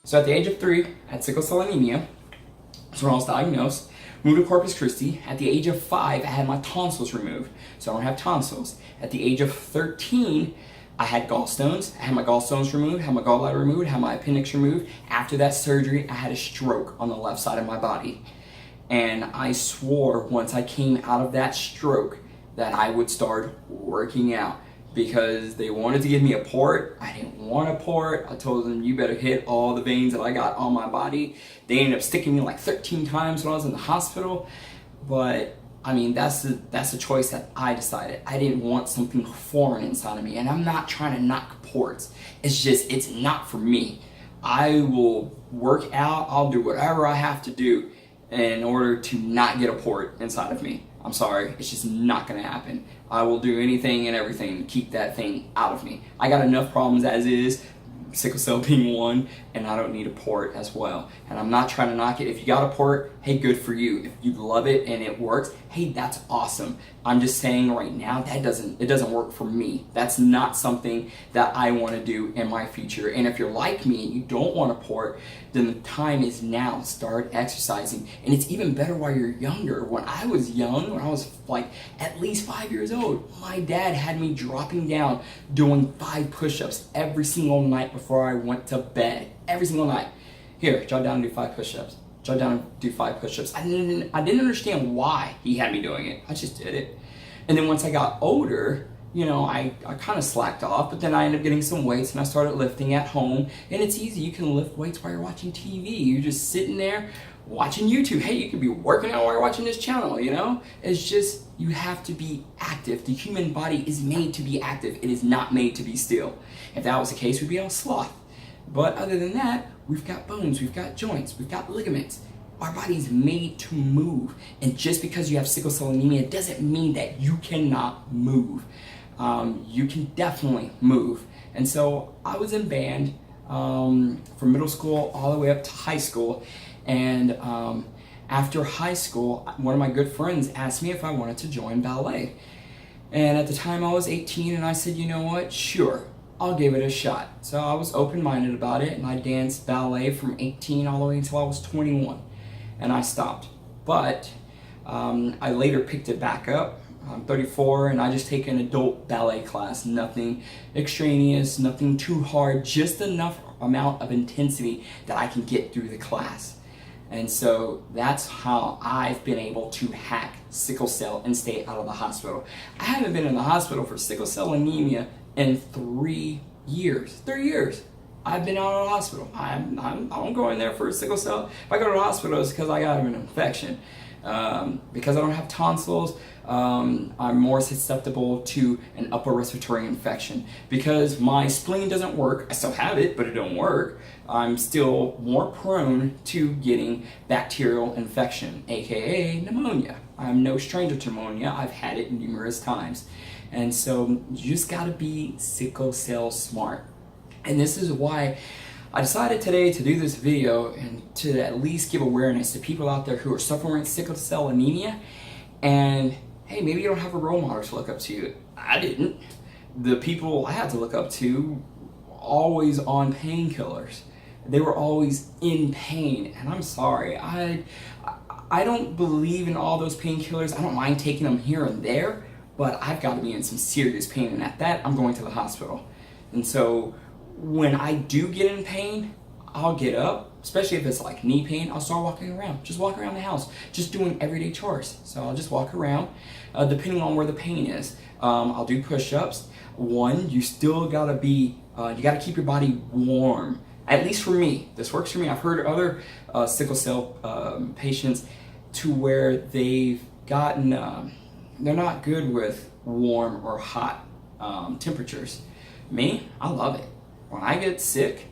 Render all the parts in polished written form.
So at the age of 3, I had sickle cell anemia. That's when I was diagnosed. Moved to Corpus Christi. At the age of 5, I had my tonsils removed. So I don't have tonsils. At the age of 13, I had gallstones. I had my gallstones removed, had my gallbladder removed, had my appendix removed. After that surgery, I had a stroke on the left side of my body. And I swore once I came out of that stroke that I would start working out, because they wanted to give me a port. I didn't want a port. I told them, you better hit all the veins that I got on my body. They ended up sticking me like 13 times when I was in the hospital. But I mean, that's the choice that I decided. I didn't want something foreign inside of me. And I'm not trying to knock ports. It's just, it's not for me. I will work out. I'll do whatever I have to do in order to not get a port inside of me. I'm sorry, it's just not gonna happen. I will do anything and everything to keep that thing out of me. I got enough problems as is, sickle cell being one, and I don't need a port as well. And I'm not trying to knock it. If you got a port, hey, good for you. If you love it and it works, hey, that's awesome. I'm just saying right now, it doesn't work for me. That's not something that I want to do in my future. And if you're like me and you don't want a port, then the time is now. Start exercising. And it's even better while you're younger. When I was young, when I was like at least 5 years old, my dad had me dropping down doing 5 push-ups every single night before I went to bed. Every single night. Here, drop down and do 5 push-ups. Drop down and do 5 push-ups. I didn't understand why he had me doing it. I just did it. And then once I got older, you know, I kind of slacked off, but then I ended up getting some weights and I started lifting at home. And it's easy. You can lift weights while you're watching TV. You're just sitting there watching YouTube. Hey, you could be working out while you're watching this channel, you know? It's just, you have to be active. The human body is made to be active. It is not made to be still. If that was the case, we'd be on sloth. But other than that, we've got bones, we've got joints, we've got ligaments. Our body's made to move. And just because you have sickle cell anemia doesn't mean that you cannot move. You can definitely move. And so I was in band from middle school all the way up to high school. And after high school, one of my good friends asked me if I wanted to join ballet. And at the time I was 18, and I said, you know what, sure, I'll give it a shot. So I was open-minded about it, and I danced ballet from 18 all the way until I was 21, and I stopped. But I later picked it back up. I'm 34, and I just take an adult ballet class. Nothing extraneous, nothing too hard, just enough amount of intensity that I can get through the class. And so that's how I've been able to hack sickle cell and stay out of the hospital. I haven't been in the hospital for sickle cell anemia in 3 years. 3 years. I've been out of the hospital. I don't go in there for sickle cell. If I go to the hospital, it's because I got an infection. Because I don't have tonsils, I'm more susceptible to an upper respiratory infection. Because my spleen doesn't work, I still have it, but it don't work, I'm still more prone to getting bacterial infection, aka pneumonia. I'm no stranger to pneumonia. I've had it numerous times. And so you just gotta be sickle cell smart. And this is why I decided today to do this video and to at least give awareness to people out there who are suffering with sickle cell anemia. And hey, maybe you don't have a role model to look up to. I didn't. The people I had to look up to, always on painkillers. They were always in pain. And I'm sorry, I don't believe in all those painkillers. I don't mind taking them here and there, but I've got to be in some serious pain. And at that, I'm going to the hospital. And so when I do get in pain, I'll get up, especially if it's like knee pain, I'll start walking around, just walking around the house, just doing everyday chores. So I'll just walk around, depending on where the pain is. I'll do push-ups. One, you still gotta be, you gotta keep your body warm. At least for me, this works for me. I've heard other sickle cell patients to where they've gotten, they're not good with warm or hot temperatures. Me, I love it. When I get sick,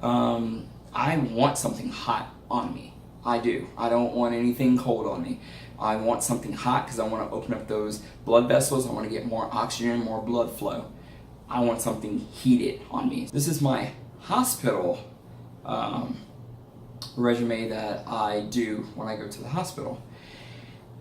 I want something hot on me. I do. I don't want anything cold on me. I want something hot because I want to open up those blood vessels. I want to get more oxygen, more blood flow. I want something heated on me. This is my hospital regimen that I do when I go to the hospital.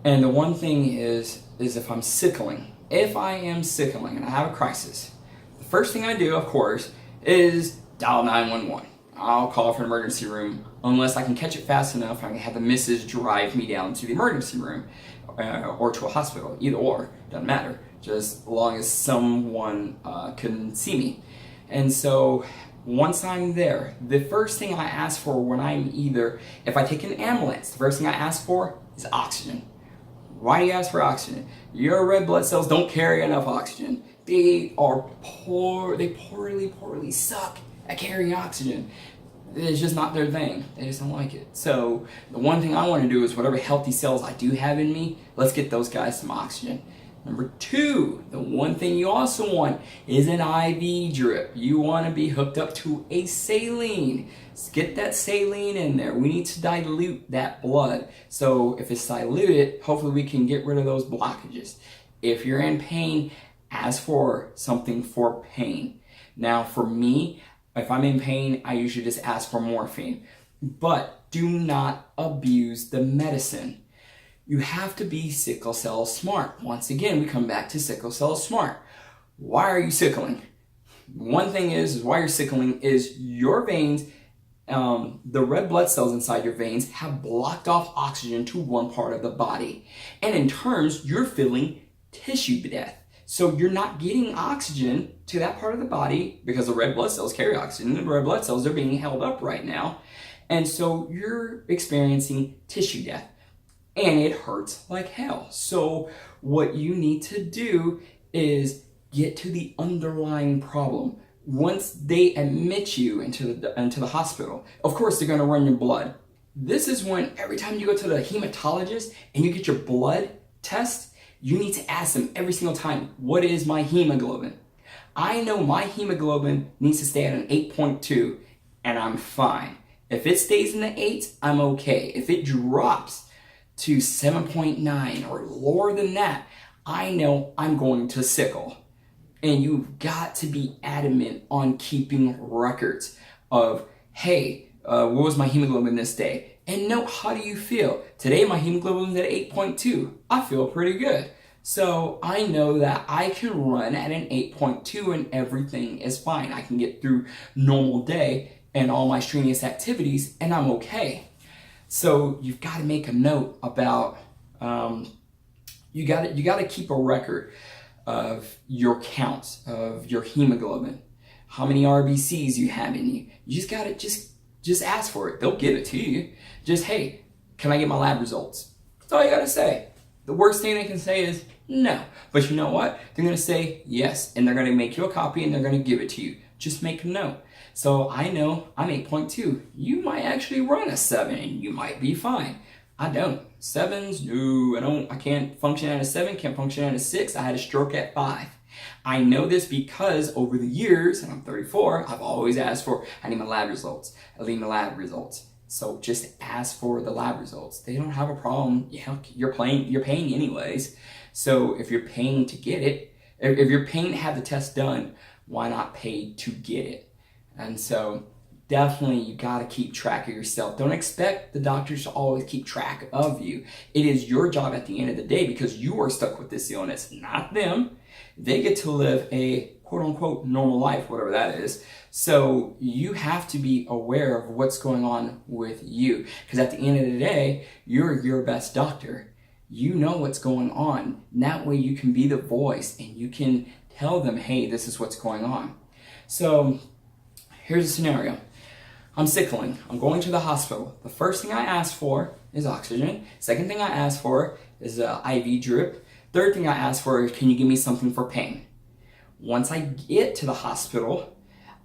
And the one thing is if I'm sickling. If I am sickling and I have a crisis, the first thing I do, of course, is dial 911. I'll call for an emergency room unless I can catch it fast enough. I can have the missus drive me down to the emergency room or to a hospital. Either or, doesn't matter. Just as long as someone can see me. And so once I'm there, the first thing I ask for when if I take an ambulance, the first thing I ask for is oxygen. Why do you ask for oxygen? Your red blood cells don't carry enough oxygen. They poorly suck at carrying oxygen. It's just not their thing. They just don't like it. So the one thing I want to do is whatever healthy cells I do have in me, let's get those guys some oxygen. Number 2, the one thing you also want is an IV drip. You want to be hooked up to a saline. Let's get that saline in there. We need to dilute that blood. So if it's diluted, hopefully we can get rid of those blockages. If you're in pain, ask for something for pain. Now for me, if I'm in pain, I usually just ask for morphine. But do not abuse the medicine. You have to be sickle cell smart. Once again, we come back to sickle cell smart. Why are you sickling? One thing is why you're sickling is your veins, the red blood cells inside your veins have blocked off oxygen to one part of the body. And in turns, you're feeling tissue death. So you're not getting oxygen to that part of the body because the red blood cells carry oxygen. The red blood cells are being held up right now. And so you're experiencing tissue death. And it hurts like hell. So what you need to do is get to the underlying problem. Once they admit you into the hospital, of course they're going to run your blood. This is when every time you go to the hematologist and you get your blood test, you need to ask them every single time, what is my hemoglobin? I know my hemoglobin needs to stay at an 8.2 and I'm fine. If it stays in the 8s, I'm okay. If it drops to 7.9 or lower than that, I know I'm going to sickle. And you've got to be adamant on keeping records of, hey, what was my hemoglobin this day? And note, how do you feel? Today my hemoglobin is at 8.2. I feel pretty good. So I know that I can run at an 8.2 and everything is fine. I can get through normal day and all my strenuous activities and I'm okay. So you've got to make a note about, you got to keep a record of your counts, of your hemoglobin, how many RBCs you have in you. You just got to just ask for it. They'll give it to you. Just, hey, can I get my lab results? That's all you got to say. The worst thing they can say is no. But you know what? They're going to say yes, and they're going to make you a copy and they're going to give it to you. Just make a note. So I know I'm 8.2. You might actually run a 7 and you might be fine. I don't. 7s, no, I can't function at a 7, can't function at a 6. I had a stroke at 5. I know this because over the years, and I'm 34, I've always asked for, I need my lab results. I need my lab results. So just ask for the lab results. They don't have a problem. You're paying anyways. So if you're paying to get it, if you're paying to have the test done, why not pay to get it? And so definitely you got to keep track of yourself. Don't expect the doctors to always keep track of you. It is your job at the end of the day because you are stuck with this illness, not them. They get to live a quote unquote normal life, whatever that is. So you have to be aware of what's going on with you because at the end of the day, you're your best doctor. You know what's going on. And that way you can be the voice and you can tell them, hey, this is what's going on. So here's a scenario. I'm sickling. I'm going to the hospital. The first thing I ask for is oxygen. Second thing I ask for is an IV drip. Third thing I ask for is, can you give me something for pain? Once I get to the hospital,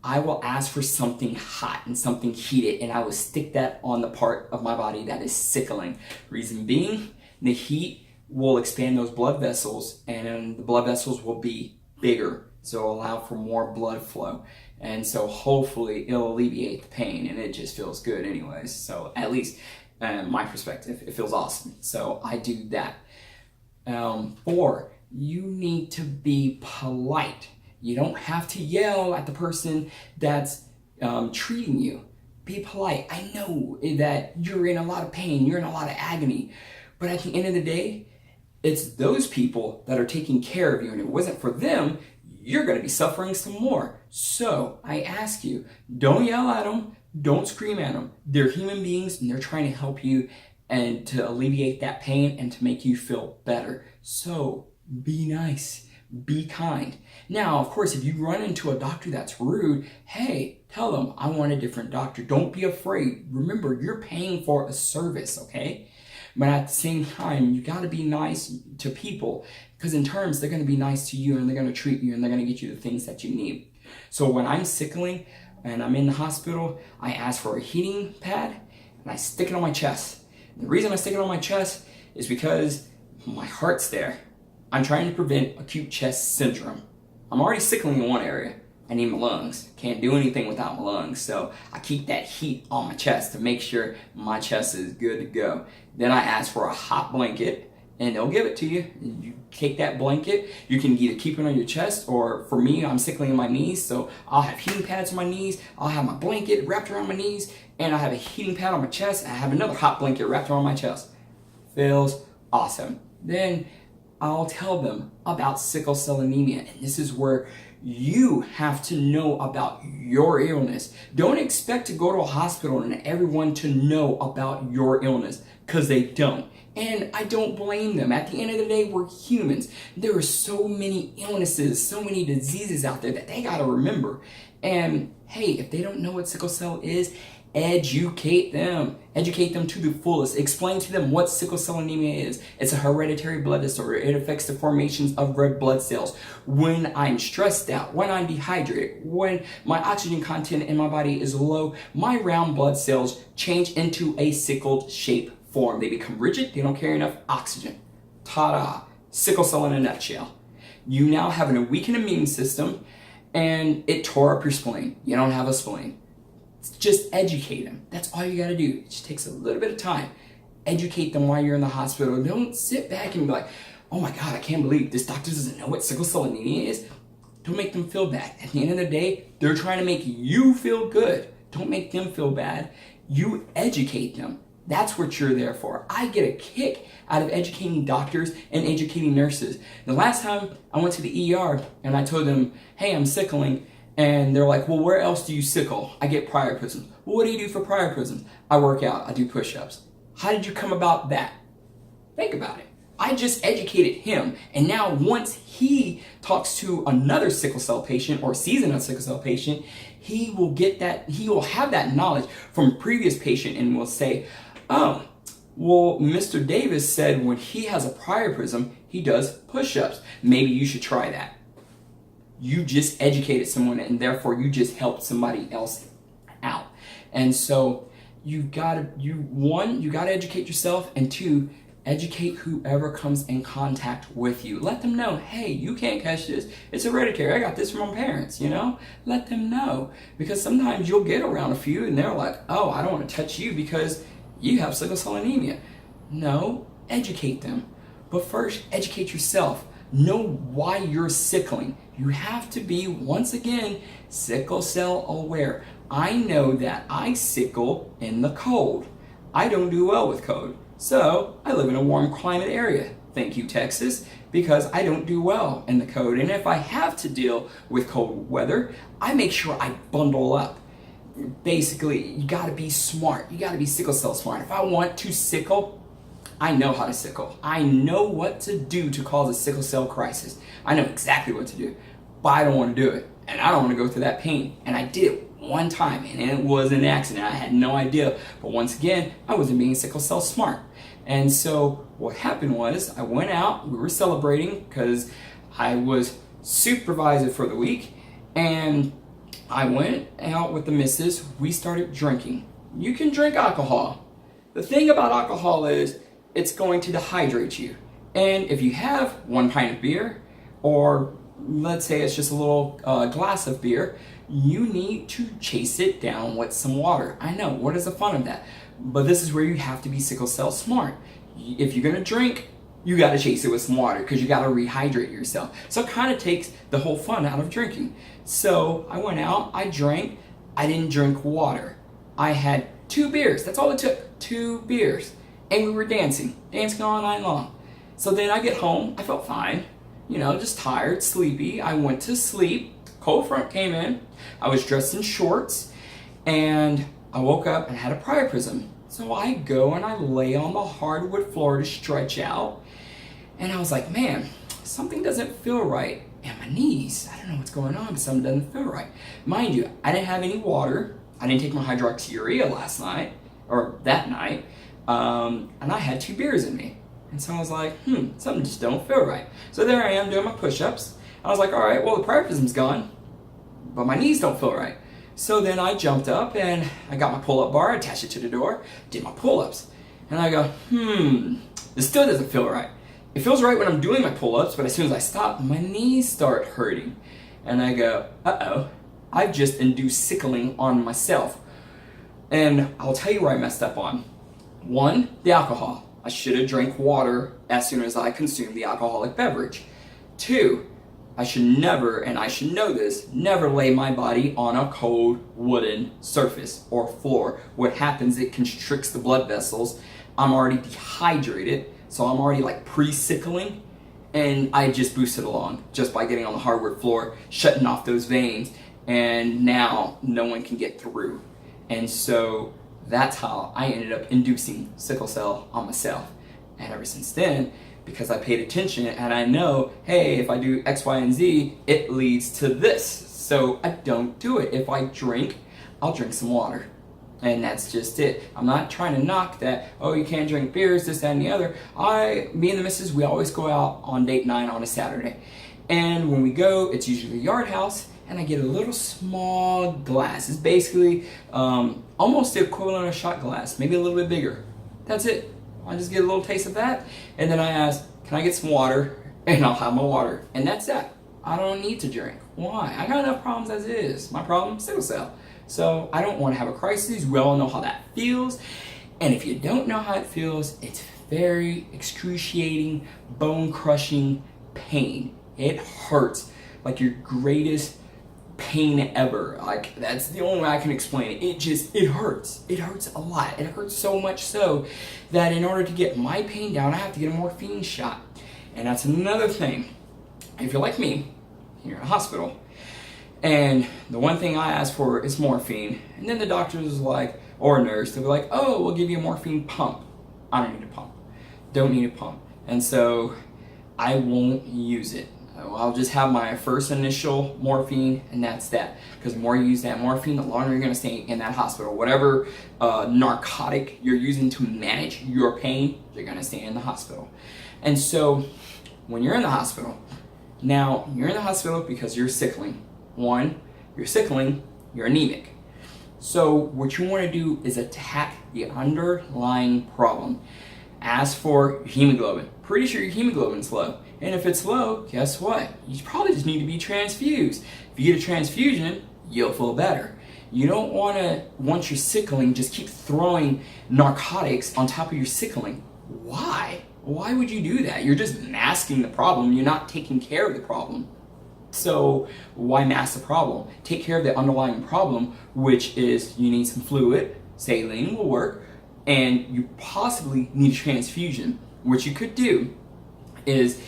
I will ask for something hot and something heated, and I will stick that on the part of my body that is sickling. Reason being, the heat will expand those blood vessels, and the blood vessels will be bigger, so it'll allow for more blood flow. And so hopefully it'll alleviate the pain, and it just feels good anyways. So at least my perspective, it feels awesome. So I do that. 4, you need to be polite. You don't have to yell at the person that's treating you. Be polite. I know that you're in a lot of pain, you're in a lot of agony, but at the end of the day, it's those people that are taking care of you, and if it wasn't for them, you're going to be suffering some more. So I ask you, don't yell at them, Don't scream at them. They're human beings and they're trying to help you and to alleviate that pain and to make you feel better. So be nice, be kind. Now, of course, if you run into a doctor that's rude, hey, tell them, I want a different doctor. Don't be afraid. Remember, you're paying for a service, okay? But at the same time, you got to be nice to people, because in terms, they're going to be nice to you and they're going to treat you and they're going to get you the things that you need. So when I'm sickling and I'm in the hospital, I ask for a heating pad and I stick it on my chest. And the reason I stick it on my chest is because my heart's there. I'm trying to prevent acute chest syndrome. I'm already sickling in one area. I need my lungs. Can't do anything without my lungs. So I keep that heat on my chest to make sure my chest is good to go. Then I ask for a hot blanket and they'll give it to you. You take that blanket, you can either keep it on your chest, or for me, I'm sickling in my knees, so I'll have heating pads on my knees, I'll have my blanket wrapped around my knees, and I have a heating pad on my chest, and I have another hot blanket wrapped around my chest. Feels awesome. Then I'll tell them about sickle cell anemia, and this is where you have to know about your illness. Don't expect to go to a hospital and everyone to know about your illness, because they don't. And I don't blame them. At the end of the day, we're humans. There are so many illnesses, so many diseases out there that they gotta remember. And hey, if they don't know what sickle cell is, educate them. Educate them to the fullest. Explain to them what sickle cell anemia is. It's a hereditary blood disorder. It affects the formations of red blood cells. When I'm stressed out, when I'm dehydrated, when my oxygen content in my body is low, my round blood cells change into a sickled shape form. They become rigid. They don't carry enough oxygen. Ta-da! Sickle cell in a nutshell. You now have a weakened immune system and it tore up your spleen. You don't have a spleen. Just educate them. That's all you got to do. It just takes a little bit of time. Educate them while you're in the hospital. Don't sit back and be like, oh my God, I can't believe this doctor doesn't know what sickle cell anemia is. Don't make them feel bad. At the end of the day, they're trying to make you feel good. Don't make them feel bad. You educate them. That's what you're there for. I get a kick out of educating doctors and educating nurses. The last time I went to the ER and I told them, hey, I'm sickling, and they're like, well, where else do you sickle? I get priapisms. Well, what do you do for priapisms? I work out. I do push-ups. How did you come about that? Think about it. I just educated him, and now once he talks to another sickle cell patient or sees another sickle cell patient, he will get that, he will have that knowledge from a previous patient and will say, oh, well, Mr. Davis said when he has a priapism, he does push-ups. Maybe you should try that. You just educated someone, and therefore you just helped somebody else out. And so you gotta educate yourself, and two, educate whoever comes in contact with you. Let them know, hey, you can't catch this. It's hereditary. I got this from my parents, you know? Let them know. Because sometimes you'll get around a few and they're like, oh, I don't want to touch you because you have sickle cell anemia. No, educate them. But first, educate yourself. Know why you're sickling. You have to be, once again, sickle cell aware. I know that I sickle in the cold. I don't do well with cold. So I live in a warm climate area. Thank you, Texas, because I don't do well in the cold. And if I have to deal with cold weather, I make sure I bundle up. Basically, you gotta be smart. You gotta be sickle cell smart. If I want to sickle, I know how to sickle. I know what to do to cause a sickle cell crisis. I know exactly what to do, but I don't want to do it. And I don't want to go through that pain. And I did it one time, and it was an accident. I had no idea. But once again, I wasn't being sickle cell smart. And so what happened was I went out, we were celebrating because I was supervisor for the week, and I went out with the missus. We started drinking. You can drink alcohol. The thing about alcohol is it's going to dehydrate you. And if you have 1 pint of beer, or let's say it's just a little glass of beer, you need to chase it down with some water. I know, what is the fun of that? But this is where you have to be sickle cell smart. If you're gonna drink, you gotta chase it with some water because you gotta rehydrate yourself. So it kind of takes the whole fun out of drinking. So I went out, I drank, I didn't drink water. I had 2 beers, that's all it took, 2 beers. And we were dancing all night long. So then I get home, I felt fine, you know, just tired, sleepy. I went to sleep, cold front came in, I was dressed in shorts, and I woke up and had a priapism. So I go and I lay on the hardwood floor to stretch out. And I was like, man, something doesn't feel right. And my knees, I don't know what's going on, but something doesn't feel right. Mind you, I didn't have any water. I didn't take my hydroxyurea last night, or that night. And I had 2 beers in me. And so I was like, something just don't feel right. So there I am doing my push-ups. I was like, all right, well, the priapism's gone, but my knees don't feel right. So then I jumped up and I got my pull-up bar, attached it to the door, did my pull-ups. And I go, this still doesn't feel right. It feels right when I'm doing my pull-ups, but as soon as I stop, my knees start hurting. And I go, uh-oh, I've just induced sickling on myself. And I'll tell you where I messed up on. 1, the alcohol. I should have drank water as soon as I consumed the alcoholic beverage. 2, I should never, and I should know this, never lay my body on a cold wooden surface or floor. What happens, it constricts the blood vessels. I'm already dehydrated, so I'm already like pre-sickling, and I just boosted along just by getting on the hardwood floor, shutting off those veins, and now no one can get through. And so that's how I ended up inducing sickle cell on myself. And ever since then, because I paid attention and I know, hey, if I do X, Y, and Z, it leads to this. So I don't do it. If I drink, I'll drink some water. And that's just it. I'm not trying to knock that, oh, you can't drink beers, this, that, and the other. Me and the missus, we always go out on date night on a Saturday. And when we go, it's usually a yard house, and I get a little small glass. It's basically almost the equivalent of a shot glass, maybe a little bit bigger. That's it. I just get a little taste of that, and then I ask, can I get some water? And I'll have my water, and that's that. I don't need to drink. Why? I got enough problems as it is. My problem, sickle cell. So I don't want to have a crisis. We all know how that feels. And if you don't know how it feels, it's very excruciating, bone-crushing pain. It hurts like your greatest pain ever. Like, that's the only way I can explain it. It hurts. It hurts a lot. It hurts so much so that in order to get my pain down, I have to get a morphine shot. And that's another thing. If you're like me, you're in a hospital, and the one thing I ask for is morphine, and then the doctor is like, or a nurse, they'll be like, oh, we'll give you a morphine pump. I don't need a pump. Don't need a pump. And so I won't use it. I'll just have my first initial morphine, and that's that. Because the more you use that morphine, the longer you're going to stay in that hospital. Whatever narcotic you're using to manage your pain, you're going to stay in the hospital. And so when you're in the hospital, now you're in the hospital because you're sickling. 1, you're sickling, you're anemic. So what you want to do is attack the underlying problem. As for your hemoglobin, pretty sure your hemoglobin's low. And if it's low, guess what? You probably just need to be transfused. If you get a transfusion, you'll feel better. You don't want to, once you're sickling, just keep throwing narcotics on top of your sickling. Why? Why would you do that? You're just masking the problem. You're not taking care of the problem. So why mask the problem? Take care of the underlying problem, which is you need some fluid. Saline will work. And you possibly need a transfusion. What you could do is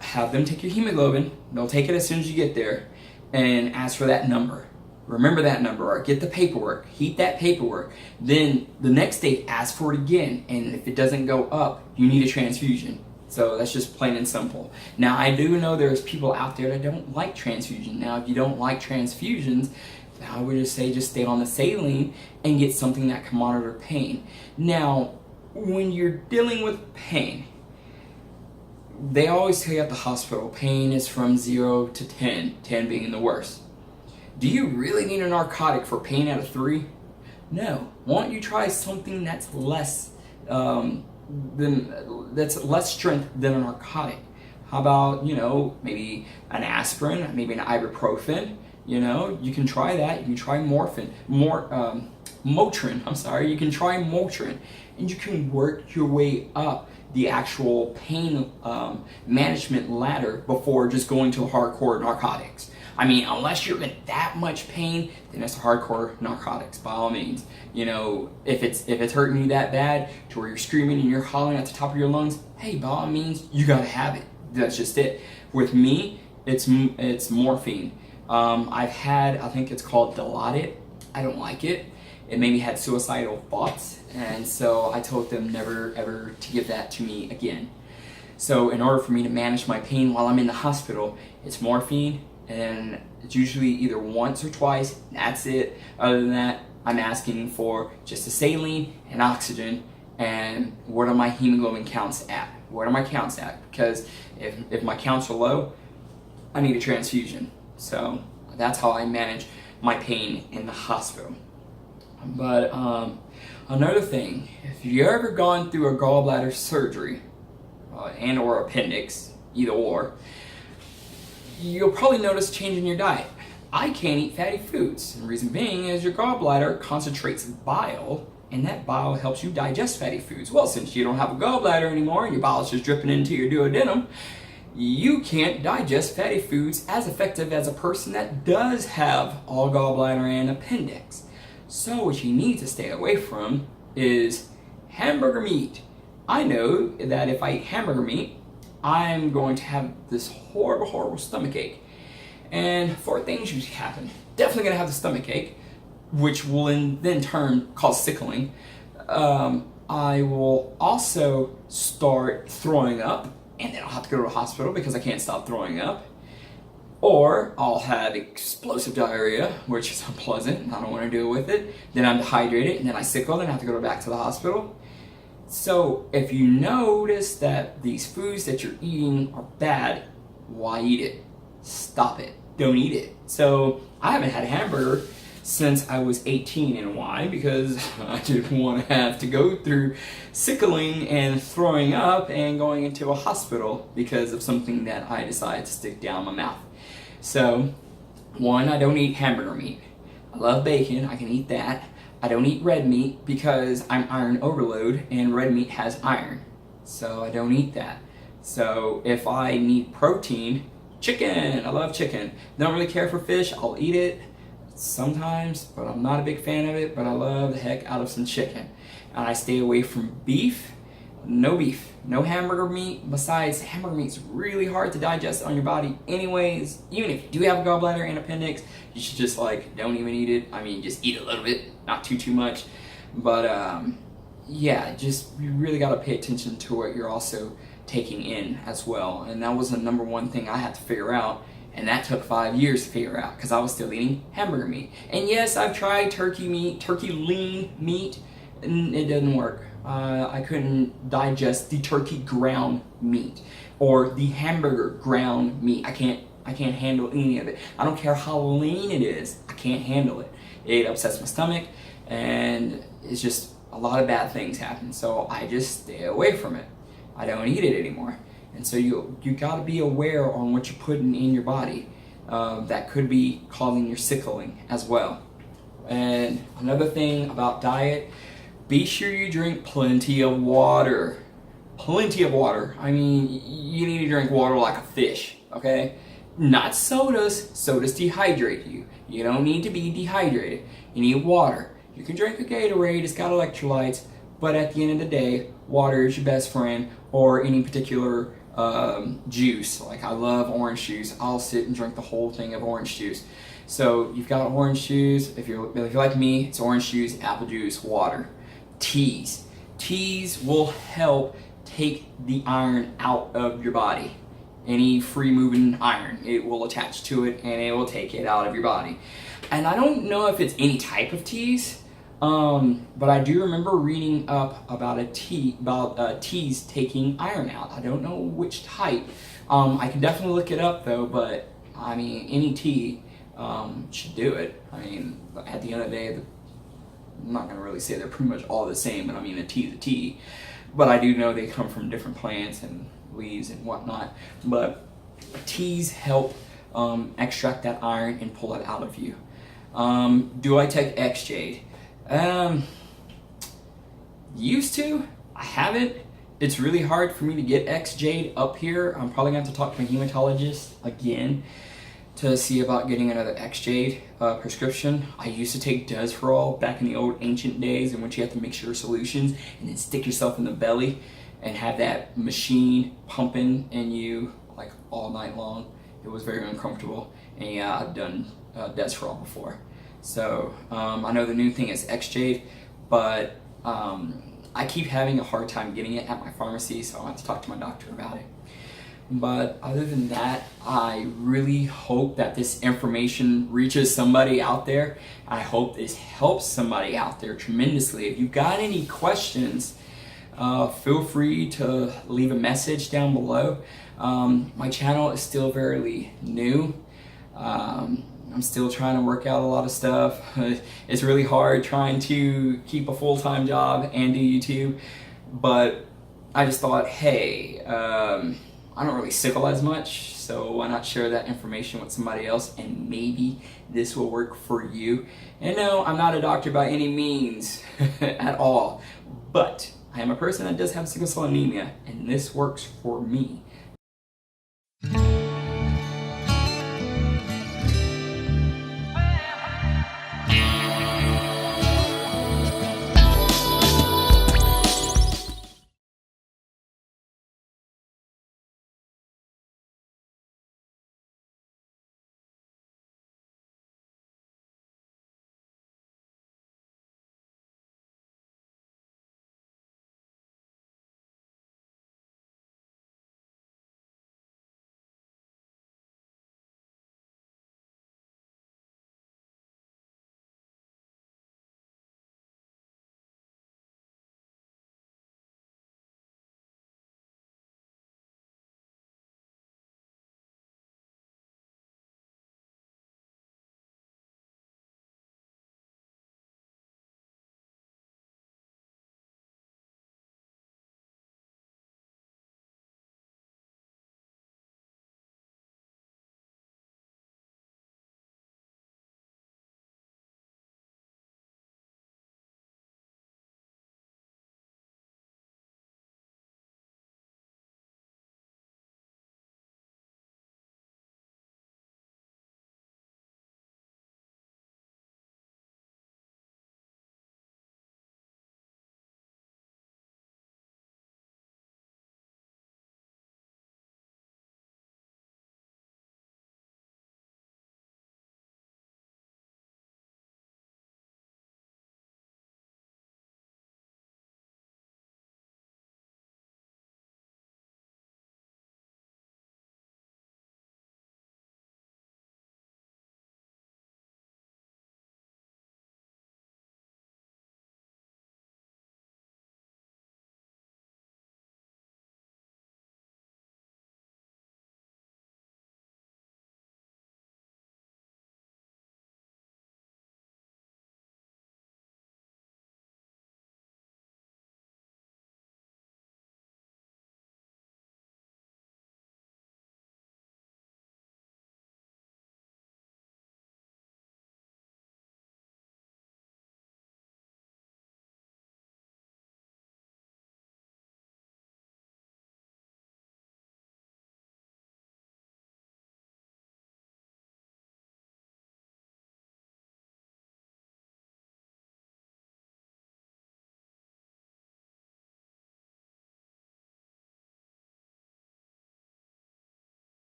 have them take your hemoglobin. They'll take it as soon as you get there and ask for that number. Remember that number, or get the paperwork, keep that paperwork. Then the next day, ask for it again. And if it doesn't go up, you need a transfusion. So that's just plain and simple. Now, I do know there's people out there that don't like transfusion. Now, if you don't like transfusions, I would just say just stay on the saline and get something that can monitor pain. Now, when you're dealing with pain, they always tell you at the hospital, pain is from 0 to 10, 10 being the worst. Do you really need a narcotic for pain at a 3? No. Why don't you try something that's less that's less strength than a narcotic? How about, maybe an aspirin, maybe an ibuprofen? You can try that. You can try Motrin. You can try Motrin, and you can work your way up the actual pain management ladder before just going to hardcore narcotics. I mean, unless you're in that much pain, then it's hardcore narcotics, by all means. If it's hurting you that bad to where you're screaming and you're hollering at the top of your lungs, hey, by all means, you gotta have it. That's just it. With me, it's morphine. I've had, I think it's called Dilaudid. I don't like it. it made me had suicidal thoughts, and so I told them never ever to give that to me again. So in order for me to manage my pain while I'm in the hospital, it's morphine, and it's usually either once or twice, and that's it. Other than that, I'm asking for just a saline and oxygen, and what are my hemoglobin counts at? What are my counts at? Because if my counts are low, I need a transfusion. So that's how I manage my pain in the hospital. But another thing, if you've ever gone through a gallbladder surgery and or appendix, either or, you'll probably notice a change in your diet. I can't eat fatty foods. And the reason being is your gallbladder concentrates bile, and that bile helps you digest fatty foods. Well, since you don't have a gallbladder anymore and your bile is just dripping into your duodenum, you can't digest fatty foods as effective as a person that does have all gallbladder and appendix. So what you need to stay away from is hamburger meat. I know that if I eat hamburger meat, I'm going to have this horrible, horrible stomach ache. And 4 things usually happen. Definitely going to have the stomach ache, which will then turn cause sickling. I will also start throwing up, and then I'll have to go to the hospital because I can't stop throwing up. Or I'll have explosive diarrhea, which is unpleasant, and I don't want to deal with it. Then I'm dehydrated, and then I sickle, and I have to go back to the hospital. So if you notice that these foods that you're eating are bad, why eat it? Stop it. Don't eat it. So I haven't had a hamburger since I was 18, and why? Because I didn't want to have to go through sickling and throwing up and going into a hospital because of something that I decided to stick down my mouth. So, 1, I don't eat hamburger meat. I love bacon, I can eat that. I don't eat red meat because I'm iron overload and red meat has iron. So I don't eat that. So if I need protein, chicken, I love chicken. Don't really care for fish, I'll eat it sometimes, but I'm not a big fan of it, but I love the heck out of some chicken. And I stay away from beef, no hamburger meat. Besides, hamburger meat's really hard to digest on your body anyways. Even if you do have a gallbladder and appendix, you should just don't even eat it. I mean, just eat a little bit, not too much. But yeah, just you really got to pay attention to what you're also taking in as well. And that was the number 1 thing I had to figure out, and that took 5 years to figure out because I was still eating hamburger meat. And yes, I've tried turkey lean meat, and it doesn't work. I couldn't digest the turkey ground meat or the hamburger ground meat. I can't handle any of it. I don't care how lean it is. I can't handle it. It upsets my stomach, and it's just a lot of bad things happen. So I just stay away from it. I don't eat it anymore. And so you got to be aware on what you're putting in your body. That could be causing your sickling as well. And another thing about diet, be sure you drink plenty of water. Plenty of water. I mean, you need to drink water like a fish, okay? Not sodas. Sodas dehydrate you. You don't need to be dehydrated. You need water. You can drink a Gatorade, it's got electrolytes, but at the end of the day, water is your best friend, or any particular juice. Like I love orange juice. I'll sit and drink the whole thing of orange juice. So you've got orange juice. If you're like me, it's orange juice, apple juice, water. Teas. Teas will help take the iron out of your body. Any free moving iron, it will attach to it and it will take it out of your body. And I don't know if it's any type of teas, but I do remember reading up about teas taking iron out. I don't know which type. I can definitely look it up though, but I mean, any tea should do it. I mean, at the end of the day, I'm not going to really say they're pretty much all the same, but I mean, a tea is a tea. But I do know they come from different plants and leaves and whatnot. But teas help extract that iron and pull it out of you. Do I take X-Jade? Used to. I haven't. It's really hard for me to get X-Jade up here. I'm probably going to have to talk to my hematologist again to see about getting another X-Jade prescription. I used to take Desferal back in the old ancient days, and when you have to mix your solutions and then stick yourself in the belly and have that machine pumping in you like all night long. It was very uncomfortable. And yeah, I've done Desferal before. So I know the new thing is XJ, but I keep having a hard time getting it at my pharmacy, so I'll have to talk to my doctor about it. But other than that, I really hope that this information reaches somebody out there. I hope this helps somebody out there tremendously. If you've got any questions, feel free to leave a message down below. My channel is still very new. I'm still trying to work out a lot of stuff. It's really hard trying to keep a full-time job and do YouTube, but I just thought, hey, I don't really sickle as much, so why not share that information with somebody else, and maybe this will work for you. And no, I'm not a doctor by any means at all, but I am a person that does have sickle cell anemia, and this works for me.